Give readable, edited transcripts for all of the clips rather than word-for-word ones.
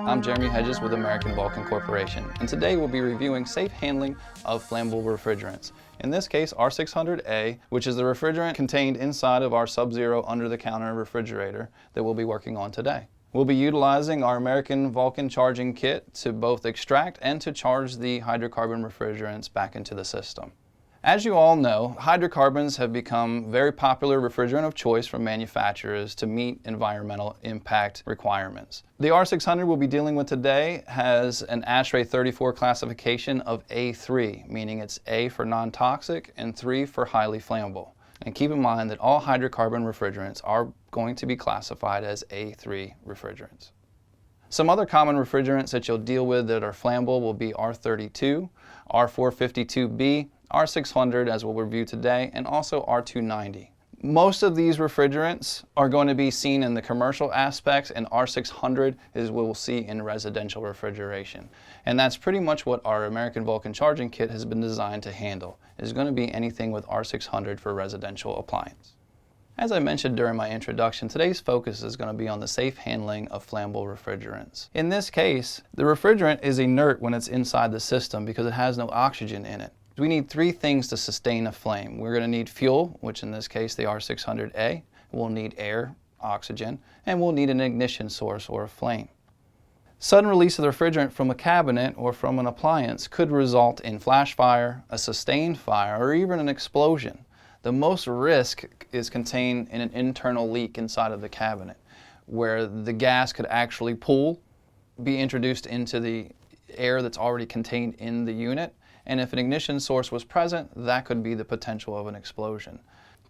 I'm Jeremy Hedges with American Vulkan Corporation, and today we'll be reviewing safe handling of flammable refrigerants. In this case, R600A, which is the refrigerant contained inside of our Sub-Zero under-the-counter refrigerator that we'll be working on today. We'll be utilizing our American Vulkan charging kit to both extract and to charge the hydrocarbon refrigerants back into the system. As you all know, hydrocarbons have become very popular refrigerant of choice from manufacturers to meet environmental impact requirements. The R600 we'll be dealing with today has an ASHRAE 34 classification of A3, meaning it's A for non-toxic and 3 for highly flammable. And keep in mind that all hydrocarbon refrigerants are going to be classified as A3 refrigerants. Some other common refrigerants that you'll deal with that are flammable will be R32, R452B, R600 as we'll review today, and also R290. Most of these refrigerants are going to be seen in the commercial aspects, and R600 is what we'll see in residential refrigeration. And that's pretty much what our American Vulkan charging kit has been designed to handle. It's going to be anything with R600 for residential appliance. As I mentioned during my introduction, today's focus is going to be on the safe handling of flammable refrigerants. In this case, the refrigerant is inert when it's inside the system because it has no oxygen in it. We need three things to sustain a flame. We're going to need fuel, which in this case the R600A. We'll need air, oxygen, and we'll need an ignition source or a flame. Sudden release of the refrigerant from a cabinet or from an appliance could result in flash fire, a sustained fire, or even an explosion. The most risk is contained in an internal leak inside of the cabinet, where the gas could actually pool, be introduced into the air that's already contained in the unit, and if an ignition source was present, that could be the potential of an explosion.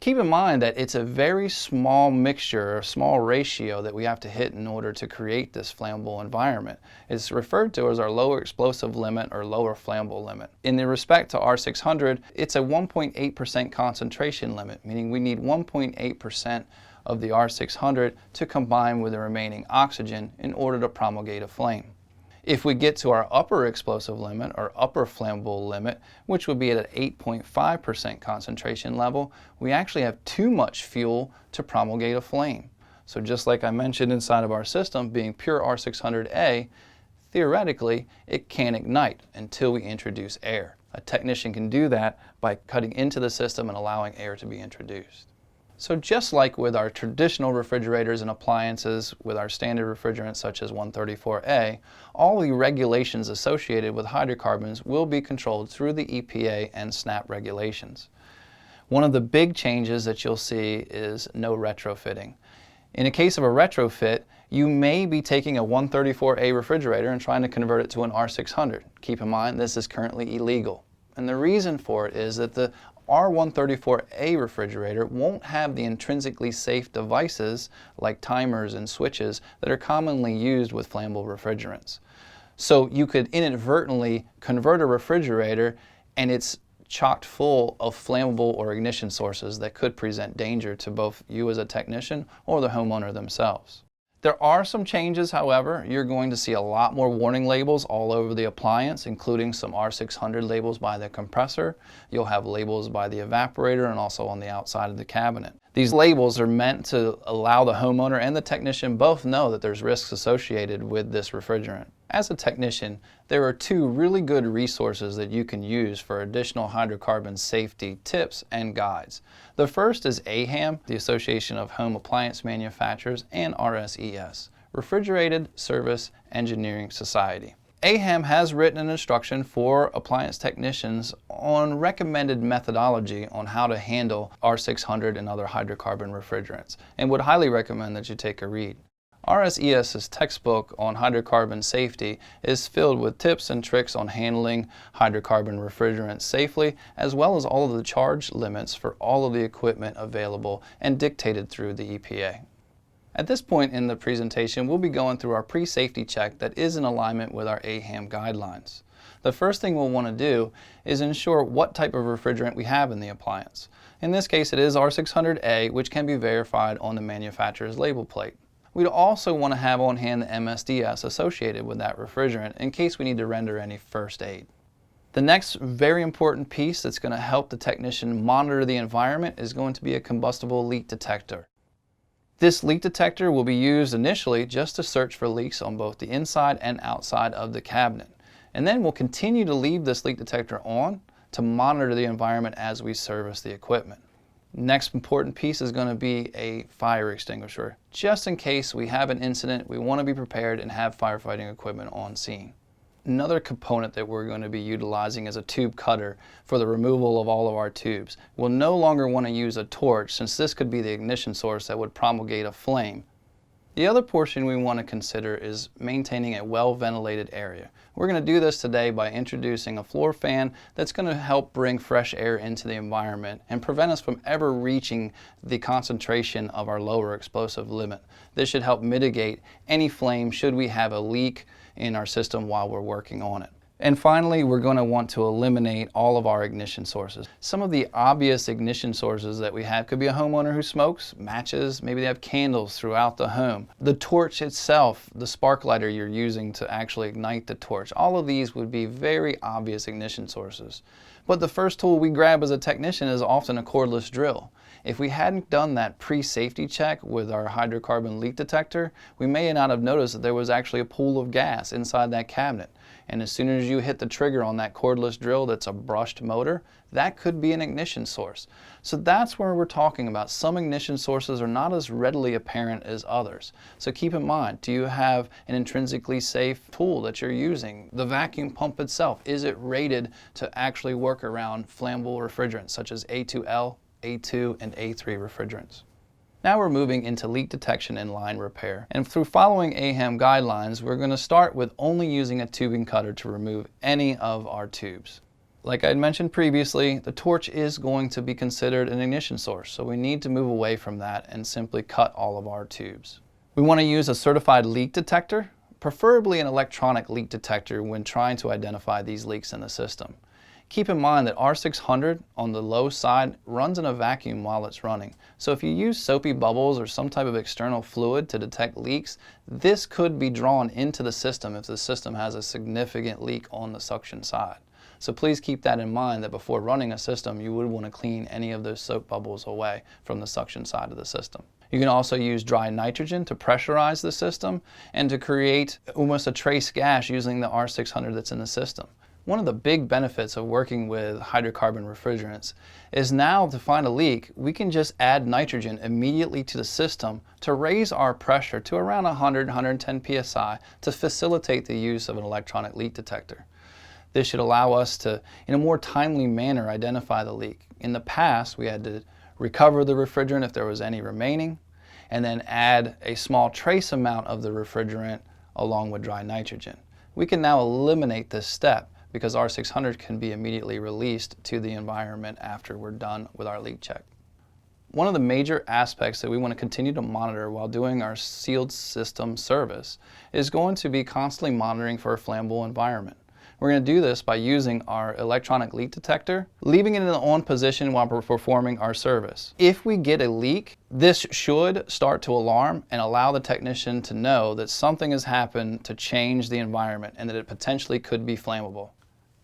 Keep in mind that it's a very small mixture, a small ratio that we have to hit in order to create this flammable environment. It's referred to as our lower explosive limit or lower flammable limit. In the respect to R600, it's a 1.8% concentration limit, meaning we need 1.8% of the R600 to combine with the remaining oxygen in order to promulgate a flame. If we get to our upper explosive limit or upper flammable limit, which would be at an 8.5% concentration level, we actually have too much fuel to promulgate a flame. So just like I mentioned inside of our system being pure R600A, theoretically it can't ignite until we introduce air. A technician can do that by cutting into the system and allowing air to be introduced. So just like with our traditional refrigerators and appliances with our standard refrigerants such as 134A, all the regulations associated with hydrocarbons will be controlled through the EPA and SNAP regulations. One of the big changes that you'll see is no retrofitting. In a case of a retrofit, you may be taking a 134A refrigerator and trying to convert it to an R600. Keep in mind this is currently illegal. And the reason for it is that the R134A refrigerator won't have the intrinsically safe devices like timers and switches that are commonly used with flammable refrigerants. So you could inadvertently convert a refrigerator and it's chocked full of flammable or ignition sources that could present danger to both you as a technician or the homeowner themselves. There are some changes, however. You're going to see a lot more warning labels all over the appliance, including some R600 labels by the compressor. You'll have labels by the evaporator and also on the outside of the cabinet. These labels are meant to allow the homeowner and the technician both know that there's risks associated with this refrigerant. As a technician, there are two really good resources that you can use for additional hydrocarbon safety tips and guides. The first is AHAM, the Association of Home Appliance Manufacturers, and RSES, Refrigerated Service Engineering Society. AHAM has written an instruction for appliance technicians on recommended methodology on how to handle R600 and other hydrocarbon refrigerants, and would highly recommend that you take a read. RSES's textbook on hydrocarbon safety is filled with tips and tricks on handling hydrocarbon refrigerants safely, as well as all of the charge limits for all of the equipment available and dictated through the EPA. At this point in the presentation, we'll be going through our pre-safety check that is in alignment with our AHAM guidelines. The first thing we'll want to do is ensure what type of refrigerant we have in the appliance. In this case, it is R600A, which can be verified on the manufacturer's label plate. We'd also want to have on hand the MSDS associated with that refrigerant in case we need to render any first aid. The next very important piece that's going to help the technician monitor the environment is going to be a combustible leak detector. This leak detector will be used initially just to search for leaks on both the inside and outside of the cabinet. And then we'll continue to leave this leak detector on to monitor the environment as we service the equipment. Next important piece is going to be a fire extinguisher. Just in case we have an incident, we want to be prepared and have firefighting equipment on scene. Another component that we're going to be utilizing is a tube cutter for the removal of all of our tubes. We'll no longer want to use a torch, since this could be the ignition source that would promulgate a flame. The other portion we want to consider is maintaining a well-ventilated area. We're going to do this today by introducing a floor fan that's going to help bring fresh air into the environment and prevent us from ever reaching the concentration of our lower explosive limit. This should help mitigate any flame should we have a leak in our system while we're working on it. And finally, we're going to want to eliminate all of our ignition sources. Some of the obvious ignition sources that we have could be a homeowner who smokes, matches, maybe they have candles throughout the home. The torch itself, the spark lighter you're using to actually ignite the torch, all of these would be very obvious ignition sources. But the first tool we grab as a technician is often a cordless drill. If we hadn't done that pre-safety check with our hydrocarbon leak detector, we may not have noticed that there was actually a pool of gas inside that cabinet. And as soon as you hit the trigger on that cordless drill that's a brushed motor, that could be an ignition source. So that's where we're talking about. Some ignition sources are not as readily apparent as others. So keep in mind, do you have an intrinsically safe tool that you're using? The vacuum pump itself, is it rated to actually work around flammable refrigerants such as A2L, A2, and A3 refrigerants? Now we're moving into leak detection and line repair. And through following AHAM guidelines, we're going to start with only using a tubing cutter to remove any of our tubes. Like I had mentioned previously, the torch is going to be considered an ignition source, so we need to move away from that and simply cut all of our tubes. We want to use a certified leak detector, preferably an electronic leak detector when trying to identify these leaks in the system. Keep in mind that R600 on the low side runs in a vacuum while it's running. So if you use soapy bubbles or some type of external fluid to detect leaks, this could be drawn into the system if the system has a significant leak on the suction side. So please keep that in mind, that before running a system, you would want to clean any of those soap bubbles away from the suction side of the system. You can also use dry nitrogen to pressurize the system and to create almost a trace gas using the R600 that's in the system. One of the big benefits of working with hydrocarbon refrigerants is now to find a leak, we can just add nitrogen immediately to the system to raise our pressure to around 100-110 psi to facilitate the use of an electronic leak detector. This should allow us to, in a more timely manner, identify the leak. In the past, we had to recover the refrigerant if there was any remaining, and then add a small trace amount of the refrigerant along with dry nitrogen. We can now eliminate this step because R600 can be immediately released to the environment after we're done with our leak check. One of the major aspects that we want to continue to monitor while doing our sealed system service is going to be constantly monitoring for a flammable environment. We're going to do this by using our electronic leak detector, leaving it in the on position while we're performing our service. If we get a leak, this should start to alarm and allow the technician to know that something has happened to change the environment and that it potentially could be flammable.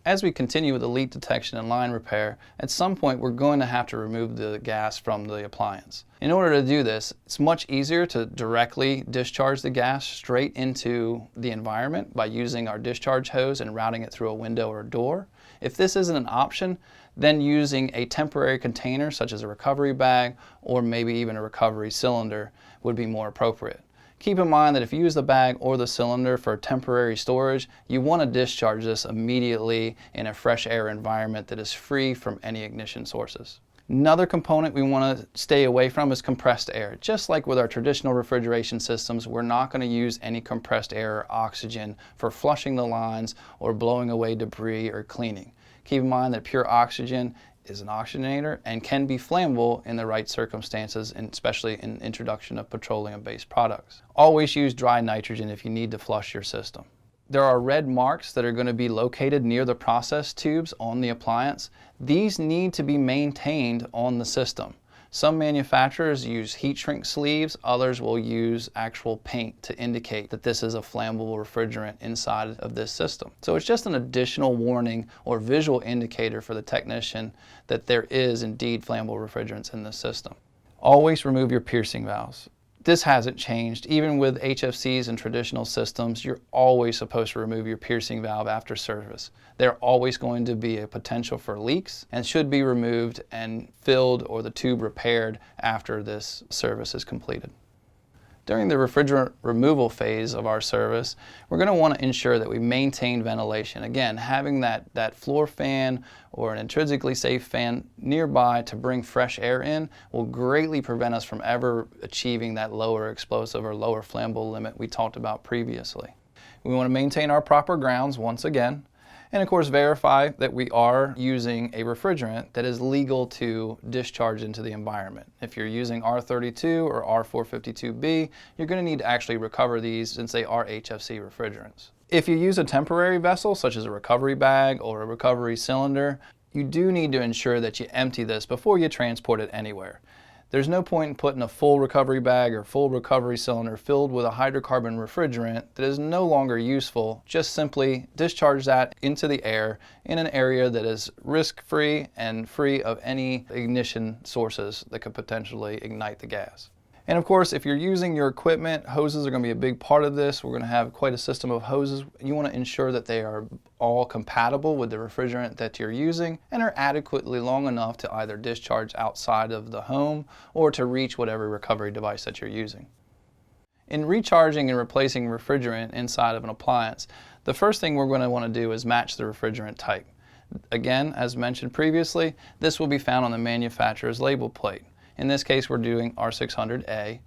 As we continue with the leak detection and line repair, at some point we're going to have to remove the gas from the appliance. In order to do this, it's much easier to directly discharge the gas straight into the environment by using our discharge hose and routing it through a window or a door. If this isn't an option, then using a temporary container such as a recovery bag or maybe even a recovery cylinder would be more appropriate. Keep in mind that if you use the bag or the cylinder for temporary storage, you want to discharge this immediately in a fresh air environment that is free from any ignition sources. Another component we want to stay away from is compressed air. Just like with our traditional refrigeration systems, we're not going to use any compressed air or oxygen for flushing the lines or blowing away debris or cleaning. Keep in mind that pure oxygen is an oxygenator and can be flammable in the right circumstances, and especially in introduction of petroleum-based products. Always use dry nitrogen if you need to flush your system. There are red marks that are going to be located near the process tubes on the appliance. These need to be maintained on the system. Some manufacturers use heat shrink sleeves, others will use actual paint to indicate that this is a flammable refrigerant inside of this system. So it's just an additional warning or visual indicator for the technician that there is indeed flammable refrigerants in this system. Always remove your piercing valves. this hasn't changed. Even with HFCs and traditional systems, you're always supposed to remove your piercing valve after service. There's always going to be a potential for leaks and should be removed and filled or the tube repaired after this service is completed. During the refrigerant removal phase of our service, we're going to want to ensure that we maintain ventilation. Again, having that floor fan or an intrinsically safe fan nearby to bring fresh air in will greatly prevent us from ever achieving that lower explosive or lower flammable limit we talked about previously. We want to maintain our proper grounds once again, and of course verify that we are using a refrigerant that is legal to discharge into the environment. If you're using R32 or R452B, you're going to need to actually recover these since they are HFC refrigerants. If you use a temporary vessel such as a recovery bag or a recovery cylinder, you do need to ensure that you empty this before you transport it anywhere. There's no point in putting a full recovery bag or full recovery cylinder filled with a hydrocarbon refrigerant that is no longer useful. Just simply discharge that into the air in an area that is risk-free and free of any ignition sources that could potentially ignite the gas. And of course, if you're using your equipment, hoses are going to be a big part of this. We're going to have quite a system of hoses. You want to ensure that they are all compatible with the refrigerant that you're using and are adequately long enough to either discharge outside of the home or to reach whatever recovery device that you're using. In recharging and replacing refrigerant inside of an appliance, the first thing we're going to want to do is match the refrigerant type. Again, as mentioned previously, this will be found on the manufacturer's label plate. In this case, we're doing R600A,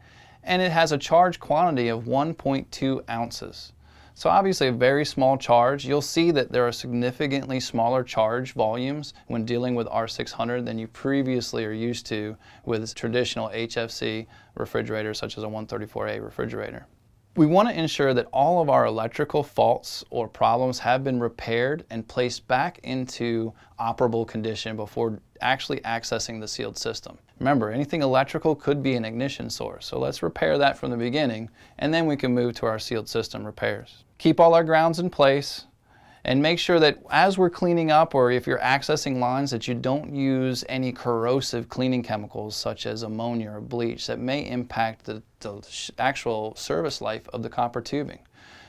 and it has a charge quantity of 1.2 ounces. So obviously a very small charge. You'll see that there are significantly smaller charge volumes when dealing with R600 than you previously are used to with traditional HFC refrigerators such as a 134A refrigerator. We want to ensure that all of our electrical faults or problems have been repaired and placed back into operable condition before actually accessing the sealed system. Remember, anything electrical could be an ignition source, so let's repair that from the beginning, and then we can move to our sealed system repairs. Keep all our grounds in place, and make sure that as we're cleaning up or if you're accessing lines that you don't use any corrosive cleaning chemicals such as ammonia or bleach that may impact the actual service life of the copper tubing.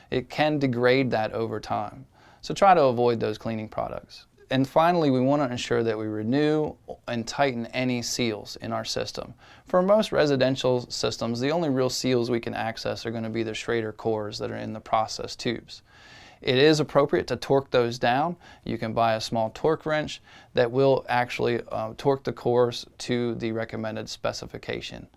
It can degrade that over time. So try to avoid those cleaning products. And finally, we want to ensure that we renew and tighten any seals in our system. For most residential systems, the only real seals we can access are going to be the Schrader cores that are in the process tubes. It is appropriate to torque those down. You can buy a small torque wrench that will actually torque the cores to the recommended specification.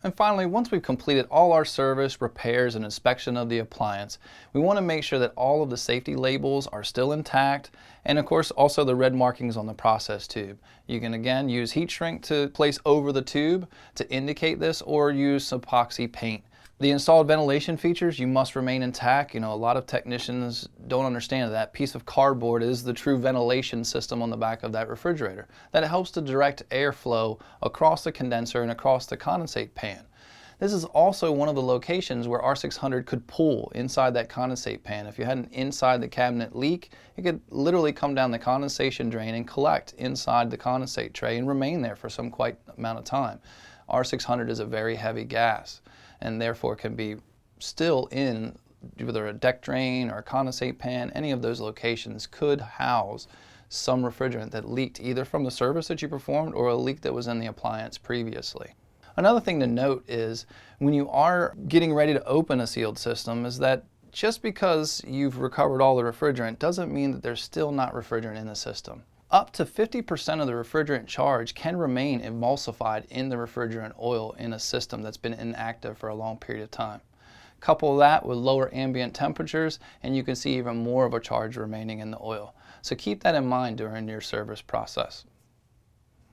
And finally, once we've completed all our service, repairs, and inspection of the appliance, we want to make sure that all of the safety labels are still intact, and of course also the red markings on the process tube. You can again use heat shrink to place over the tube to indicate this, or use epoxy paint. The installed ventilation features, you must remain intact. You know, a lot of technicians don't understand that piece of cardboard is the true ventilation system on the back of that refrigerator. That helps to direct airflow across the condenser and across the condensate pan. This is also one of the locations where R600 could pull inside that condensate pan. If you had an inside the cabinet leak, it could literally come down the condensation drain and collect inside the condensate tray and remain there for some quite amount of time. R600 is a very heavy gas, and therefore can be still in either a deck drain or a condensate pan. Any of those locations could house some refrigerant that leaked either from the service that you performed or a leak that was in the appliance previously. Another thing to note is when you are getting ready to open a sealed system is that just because you've recovered all the refrigerant doesn't mean that there's still not refrigerant in the system. Up to 50% of the refrigerant charge can remain emulsified in the refrigerant oil in a system that's been inactive for a long period of time. Couple that with lower ambient temperatures and you can see even more of a charge remaining in the oil. So keep that in mind during your service process.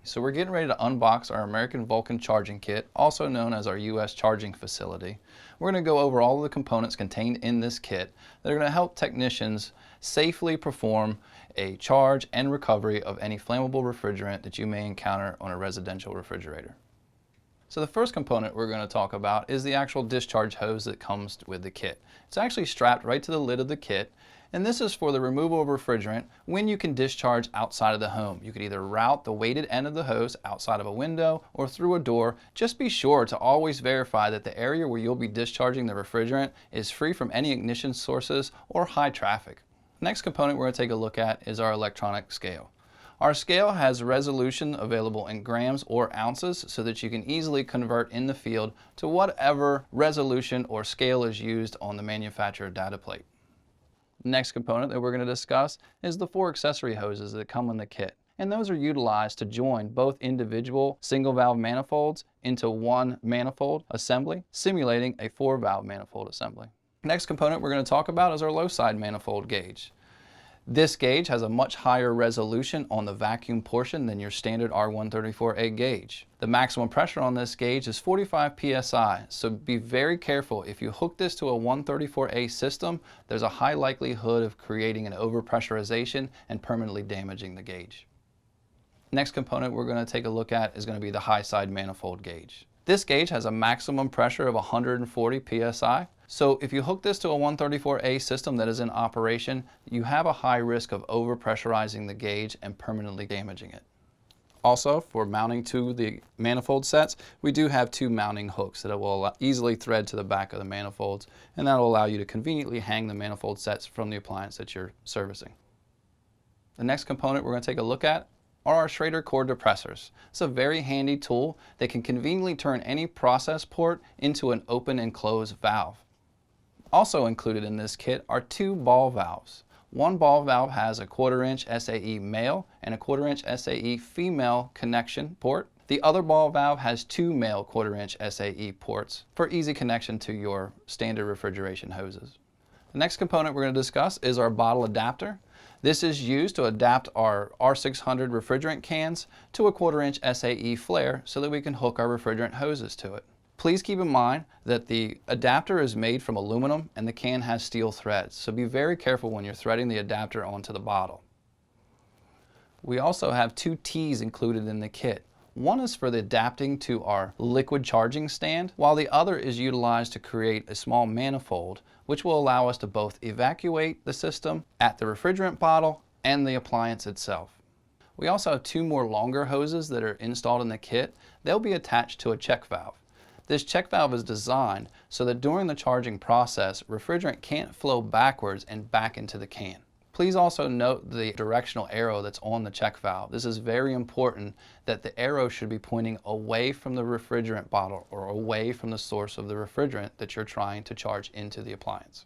So we're getting ready to unbox our American Vulkan charging kit, also known as our US charging facility. We're going to go over all of the components contained in this kit that are going to help technicians safely perform a charge and recovery of any flammable refrigerant that you may encounter on a residential refrigerator. So the first component we're going to talk about is the actual discharge hose that comes with the kit. It's actually strapped right to the lid of the kit, And this is for the removal of refrigerant when you can discharge outside of the home. You could either route the weighted end of the hose outside of a window or through a door. Just be sure to always verify that the area where you'll be discharging the refrigerant is free from any ignition sources or high traffic. Next component we're going to take a look at is our electronic scale. Our scale has resolution available in grams or ounces so that you can easily convert in the field to whatever resolution or scale is used on the manufacturer data plate. Next component that we're going to discuss is the 4 accessory hoses that come in the kit. And those are utilized to join both individual single valve manifolds into one manifold assembly, simulating a 4-valve manifold assembly. Next component we're going to talk about is our low side manifold gauge. This gauge has a much higher resolution on the vacuum portion than your standard R134A gauge. The maximum pressure on this gauge is 45 psi, so be very careful. If you hook this to a 134A system, there's a high likelihood of creating an overpressurization and permanently damaging the gauge. Next component we're going to take a look at is going to be the high side manifold gauge. This gauge has a maximum pressure of 140 psi. So if you hook this to a 134A system that is in operation, you have a high risk of overpressurizing the gauge and permanently damaging it. Also, for mounting to the manifold sets, we do have 2 mounting hooks that will easily thread to the back of the manifolds, and that will allow you to conveniently hang the manifold sets from the appliance that you're servicing. The next component we're going to take a look at are our Schrader core depressors. It's a very handy tool that can conveniently turn any process port into an open and close valve. Also included in this kit are 2 ball valves. One ball valve has a 1/4 inch SAE male and a 1/4 inch SAE female connection port. The other ball valve has 2 male 1/4 inch SAE ports for easy connection to your standard refrigeration hoses. The next component we're going to discuss is our bottle adapter. This is used to adapt our R600 refrigerant cans to a 1/4 inch SAE flare so that we can hook our refrigerant hoses to it. Please keep in mind that the adapter is made from aluminum and the can has steel threads, so be very careful when you're threading the adapter onto the bottle. We also have 2 T's included in the kit. One is for the adapting to our liquid charging stand, while the other is utilized to create a small manifold, which will allow us to both evacuate the system at the refrigerant bottle and the appliance itself. We also have 2 more longer hoses that are installed in the kit. They'll be attached to a check valve. This check valve is designed so that during the charging process, refrigerant can't flow backwards and back into the can. Please also note the directional arrow that's on the check valve. This is very important that the arrow should be pointing away from the refrigerant bottle or away from the source of the refrigerant that you're trying to charge into the appliance.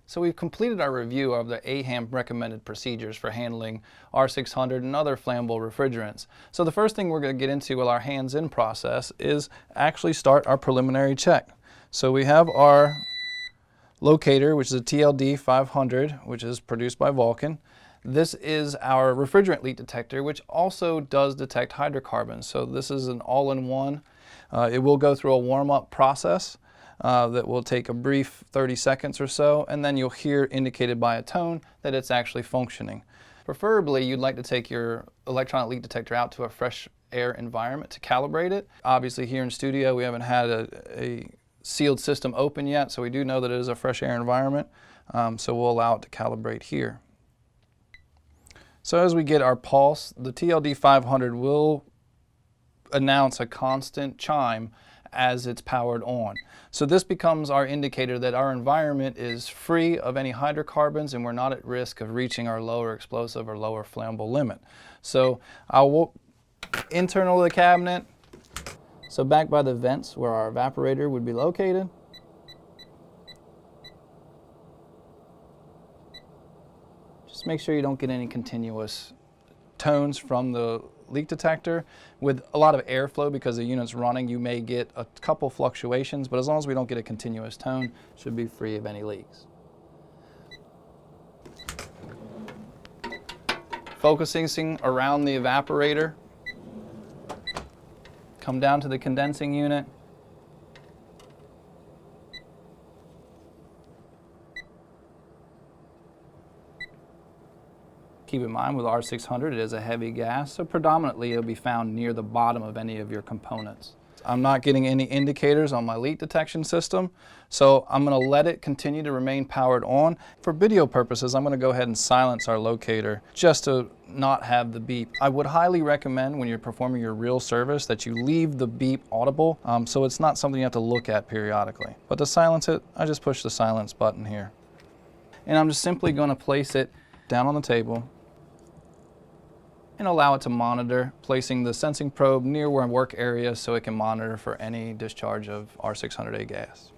So we've completed our review of the AHAM recommended procedures for handling R600 and other flammable refrigerants. So the first thing we're going to get into with our hands-in process is actually start our preliminary check. So we have our locator, which is a TLD 500, which is produced by Vulkan. This is our refrigerant leak detector, which also does detect hydrocarbons. So this is an all-in-one. It will go through a warm-up process that will take a brief 30 seconds or so, and then you'll hear indicated by a tone that it's actually functioning. Preferably, you'd like to take your electronic leak detector out to a fresh air environment to calibrate it. Obviously, here in studio, we haven't had a sealed system open yet, so we do know that it is a fresh air environment, so we'll allow it to calibrate here. So as we get our pulse, the TLD 500 will announce a constant chime as it's powered on. So this becomes our indicator that our environment is free of any hydrocarbons and we're not at risk of reaching our lower explosive or lower flammable limit. So I'll internal to the cabinet, so back by the vents where our evaporator would be located. Just make sure you don't get any continuous tones from the leak detector. With a lot of airflow, because the unit's running, you may get a couple fluctuations, but as long as we don't get a continuous tone, it should be free of any leaks. Focusing around the evaporator, come down to the condensing unit. Keep in mind with R600 it is a heavy gas, so predominantly it'll be found near the bottom of any of your components. I'm not getting any indicators on my leak detection system, so I'm going to let it continue to remain powered on. For video purposes, I'm going to go ahead and silence our locator just to not have the beep. I would highly recommend when you're performing your real service that you leave the beep audible, so it's not something you have to look at periodically. But to silence it, I just push the silence button here. And I'm just simply going to place it down on the table and allow it to monitor, placing the sensing probe near our work area so it can monitor for any discharge of R600A gas.